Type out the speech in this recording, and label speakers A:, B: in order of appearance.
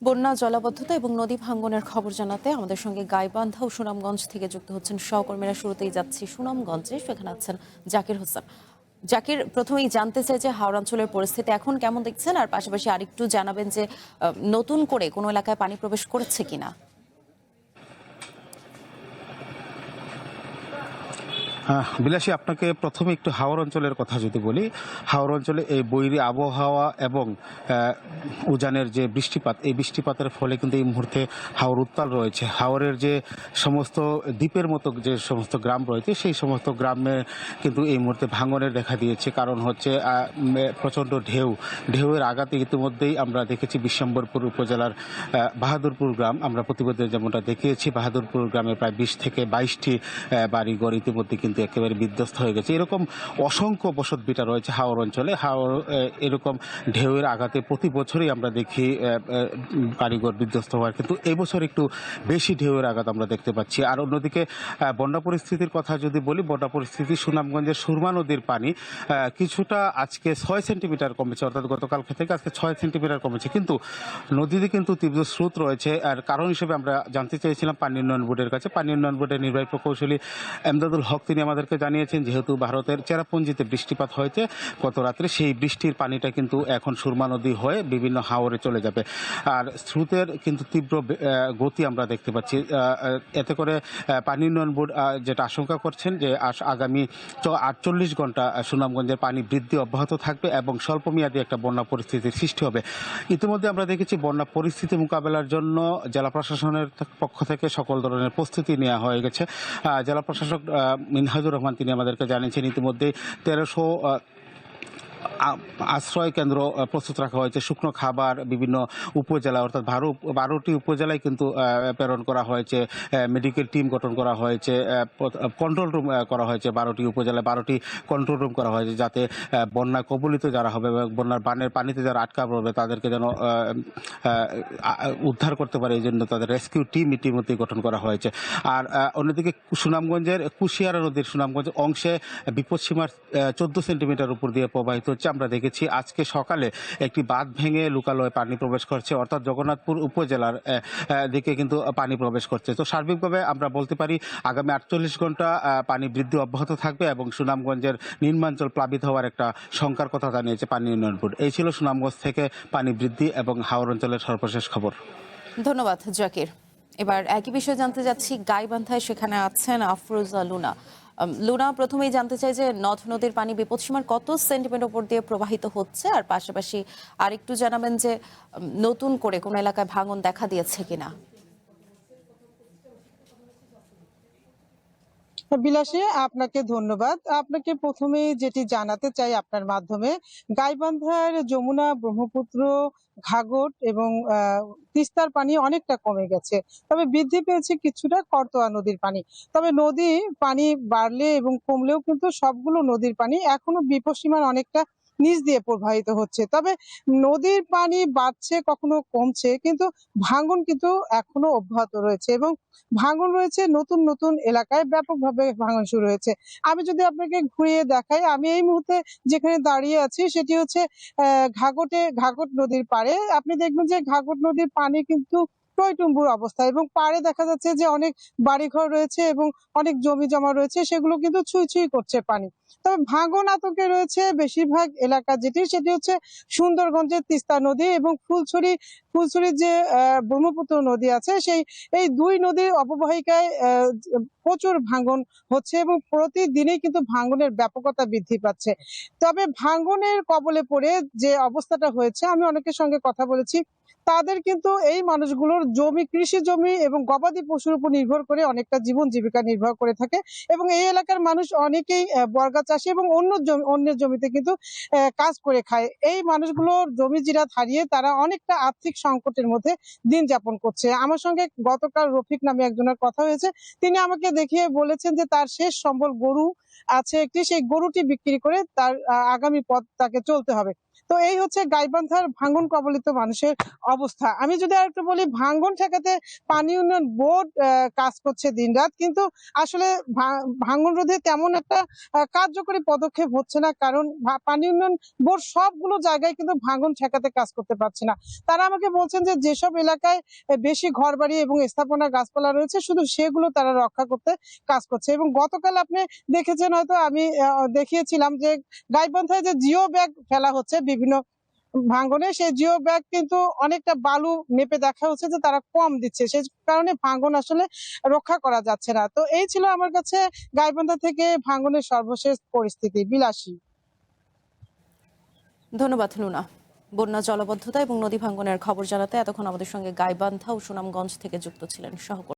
A: বন্যা, জলাবদ্ধতা এবং নদী ভাঙ্গনের খবর জানাতে আমাদের সঙ্গে গাইবান্ধা ও সুনামগঞ্জ থেকে যুক্ত হচ্ছেন সহকর্মীরা। শুরুতেই যাচ্ছি সুনামগঞ্জে, সেখানে আছেন জাকির হোসেন। জাকির, প্রথমেই জানতে চাই যে হাওড় অঞ্চলের পরিস্থিতি এখন কেমন দেখছেন, আর পাশাপাশি আরেকটু জানাবেন যে নতুন করে কোনো এলাকায় পানি প্রবেশ করেছে কিনা।
B: বিলাসী, আপনাকে প্রথমে একটু হাওর অঞ্চলের কথা যদি বলি, হাওর অঞ্চলে এই বৈরী আবহাওয়া এবং উজানের যে বৃষ্টিপাত, এই বৃষ্টিপাতের ফলে কিন্তু এই মুহূর্তে হাওর উত্তাল রয়েছে। হাওরের যে সমস্ত দ্বীপের মতো যে সমস্ত গ্রাম রয়েছে, সেই সমস্ত গ্রামে কিন্তু এই মুহূর্তে ভাঙনের দেখা দিয়েছে। কারণ হচ্ছে প্রচণ্ড ঢেউয়ের আঘাতে ইতিমধ্যেই আমরা দেখেছি বিশ্বম্বরপুর উপজেলার বাহাদুরপুর গ্রাম, আমরা প্রতিবেদনে যেমনটা দেখিয়েছি, বাহাদুরপুর গ্রামে প্রায় 20 থেকে 22টি বাড়িঘর ইতিমধ্যে কিন্তু একেবারে বিধ্বস্ত হয়ে গেছে। এরকম অসংখ্য বসতভিটা রয়েছে হাওর অঞ্চলে। হাওর এরকম ঢেউয়ের আঘাতে প্রতি বছরই আমরা দেখি বাড়িঘর বিধ্বস্ত হওয়ার, কিন্তু এবছর একটু বেশি ঢেউয়ের আঘাত আমরা দেখতে পাচ্ছি। আর অন্যদিকে বন্যা পরিস্থিতির কথা যদি বলি, বন্যা পরিস্থিতি সুনামগঞ্জের সুরমা নদীর পানি কিছুটা আজকে 6 সেন্টিমিটার কমেছে, অর্থাৎ গতকাল থেকে আজকে 6 সেন্টিমিটার কমেছে, কিন্তু নদীতে কিন্তু তীব্র স্রোত রয়েছে। আর কারণ হিসেবে আমরা জানতে চেয়েছিলাম পানি উন্নয়ন বোর্ডের কাছে। পানি উন্নয়ন বোর্ডের নির্বাহী প্রকৌশলী এমদাদুল হক তিনি আমাদেরকে জানিয়েছেন, যেহেতু ভারতের চেরাপুঞ্জিতে বৃষ্টিপাত হয়েছে গত রাত্রে, সেই বৃষ্টির পানিটা কিন্তু এখন সুরমা নদী হয়ে বিভিন্ন হাওরে চলে যাবে। আর স্রোতের কিন্তু তীব্র গতি আমরা দেখতে পাচ্ছি। এতে করে পানি উন্নয়ন বোর্ড যেটা আশঙ্কা করছেন যে আগামী 48 ঘন্টা সুনামগঞ্জের পানি বৃদ্ধি অব্যাহত থাকবে এবং স্বল্পমেয়াদী একটা বন্যা পরিস্থিতির সৃষ্টি হবে। ইতিমধ্যে আমরা দেখেছি বন্যা পরিস্থিতি মোকাবেলার জন্য জেলা প্রশাসনের পক্ষ থেকে সকল ধরনের প্রস্তুতি নেওয়া হয়ে গেছে। জেলা প্রশাসক মিনহাজুর রহমান তিনি আমাদেরকে জানিয়েছেন ইতিমধ্যে 1300 আশ্রয় কেন্দ্র প্রস্তুত রাখা হয়েছে। শুকনো খাবার বিভিন্ন উপজেলা, অর্থাৎ 12টি উপজেলায় কিন্তু প্রেরণ করা হয়েছে। মেডিকেল টিম গঠন করা হয়েছে, কন্ট্রোল রুম করা হয়েছে। 12টি উপজেলায় 12টি কন্ট্রোল রুম করা হয়েছে, যাতে বন্যা কবলিত যারা হবে এবং বন্যার বানের পানিতে যারা আটকা পড়বে তাদেরকে যেন উদ্ধার করতে পারে, এই জন্য তাদের রেস্কিউ টিম ইতিমধ্যেই গঠন করা হয়েছে। আর অন্যদিকে সুনামগঞ্জের কুশিয়ারা নদীর সুনামগঞ্জ অংশে বিপদসীমার 14 সেন্টিমিটার উপর দিয়ে প্রবাহিত হচ্ছে। আমরা দেখেছি আজকে সকালে একটি বাঁধ ভেঙে লোকালয়ে পানি প্রবেশ করছে, অর্থাৎ জগন্নাথপুর উপজেলার দিকে কিন্তু পানি প্রবেশ করছে। তো সার্বিকভাবে আমরা বলতে পারি আগামী 48 ঘন্টা পানি বৃদ্ধি অব্যাহত থাকবে এবং সুনামগঞ্জের নিম্নাঞ্চল প্লাবিত হওয়ার একটা শঙ্কার কথা জানিয়েছে পানি উন্নয়ন বোর্ড। এই ছিল সুনামগঞ্জ থেকে পানি বৃদ্ধি এবং হাওর অঞ্চলের সর্বশেষ খবর।
A: ধন্যবাদ জাকির। এবার একই বিষয়ে জানতে যাচ্ছি গাইবান্ধায়, সেখানে আছেন আফরোজা লুনা। লুনা, প্রথমেই জানতে চাই যে নদ নদীর পানি বিপদসীমার কত সেন্টিমিটার উপর দিয়ে প্রবাহিত হচ্ছে, আর পাশাপাশি আরেকটু জানাবেন যে নতুন করে কোনো এলাকায় ভাঙন দেখা দিয়েছে কিনা।
C: বিলাসী, আপনাকে ধন্যবাদ। আপনাকে প্রথমে যেটি জানাতে চাই আপনার মাধ্যমে, গাইবান্ধার যমুনা, ব্রহ্মপুত্র, ঘাঘট এবং তিস্তার পানি অনেকটা কমে গেছে, তবে বৃদ্ধি পেয়েছে কিছুটা করতোয়া নদীর পানি। তবে নদী পানি বাড়লে এবং কমলেও কিন্তু সবগুলো নদীর পানি এখনো বিপদসীমার অনেকটা নিচ দিয়ে প্রবাহিত হচ্ছে। তবে নদীর পানি বাড়ছে, কখনো কমছে, কিন্তু ভাঙন কিন্তু এখনো অব্যাহত রয়েছে এবং ভাঙন রয়েছে নতুন নতুন এলাকায়, ব্যাপকভাবে ভাঙন শুরু হয়েছে। আমি যদি আপনাকে ঘুরিয়ে দেখাই, আমি এই মুহূর্তে যেখানে দাঁড়িয়ে আছি সেটি হচ্ছে ঘাঘট নদীর পাড়ে। আপনি দেখবেন যে ঘাঘট নদীর পানি কিন্তু টইটুম্বুর অবস্থা এবং পাড়ে দেখা যাচ্ছে যে অনেক বাড়িঘর রয়েছে এবং অনেক জমি জমা রয়েছে, সেগুলো কিন্তু ছুঁই ছুঁই করছে পানি। তবে ভাঙন আতঙ্কে রয়েছে বেশিরভাগ এলাকা, সেটি হচ্ছে সুন্দরগঞ্জের তিস্তা নদী এবং ফুলছড়ির যে ব্রহ্মপুত্র নদী আছে, এই দুই নদীর অববাহিকায় প্রচুর ভাঙন হচ্ছে এবং প্রতিদিনই কিন্তু ভাঙনের ব্যাপকতা বৃদ্ধি পাচ্ছে। তবে ভাঙনের কবলে পড়ে যে অবস্থাটা হয়েছে, আমি অনেকের সঙ্গে কথা বলেছি, তাদের কিন্তু এই মানুষগুলোর কৃষি জমি এবং গবাদি পশুর উপর নির্ভর করে অনেকটা জীবন জীবিকা নির্ভর করে থাকে এবং এই এলাকার মানুষ অনেকেই বর্গা চাষী এবং অন্যের জমিতে কিন্তু কাজ করে খায়। এই মানুষগুলোর জমি জিরাত হারিয়ে তারা অনেকটা আর্থিক সংকটের মধ্যে দিন যাপন করছে। আমার সঙ্গে গতকাল রফিক নামে একজনের কথা হয়েছে, তিনি আমাকে দেখিয়ে বলেছেন যে তার শেষ সম্বল গরু আছে একটি, সেই গরুটি বিক্রি করে তার আগামী পথ তাকে চলতে হবে। তো এই হচ্ছে গাইবান্ধার ভাঙন কবলিত মানুষের অবস্থা। আমি যদি আরেকটু বলি, ভাঙন ঠেকাতে পানি উন্নয়ন বোর্ড কাজ করছে দিনরাত, কিন্তু আসলে ভাঙন রোধে তেমন একটা কার্যকরী পদক্ষেপ হচ্ছে না, কারণ পানি উন্নয়ন বোর্ড সবগুলো জায়গায় কিন্তু ভাঙন ঠেকাতে কাজ করতে পারছে না। তারা আমাকে বলছেন যে যেসব এলাকায় বেশি ঘরবাড়ি এবং স্থাপনা গাছপালা রয়েছে শুধু সেগুলো তারা রক্ষা করতে কাজ করছে। এবং গতকাল আপনি দেখেছেন হয়তো, আমি দেখিয়েছিলাম যে গাইবান্ধায় যে জিও ব্যাগ ফেলা হচ্ছে বিভিন্ন ভাঙনে, সেই জিও ব্যাগ কিন্তু অনেকটা বালু মেপে দেখা হচ্ছে যে তারা কম দিচ্ছে, সেই কারণে ভাঙন আসলে রক্ষা করা যাচ্ছে না। তো এই ছিল আমার কাছে গাইবান্ধা থেকে ভাঙনের সর্বশেষ পরিস্থিতি। বিলাসী।
A: ধন্যবাদ লুনা। বন্যা, জলাবদ্ধতা এবং নদী ভাঙ্গনের খবর জানাতে এতক্ষণ আমাদের সঙ্গে গাইবান্ধা ও সুনামগঞ্জ থেকে যুক্ত ছিলেন সহকর্মী।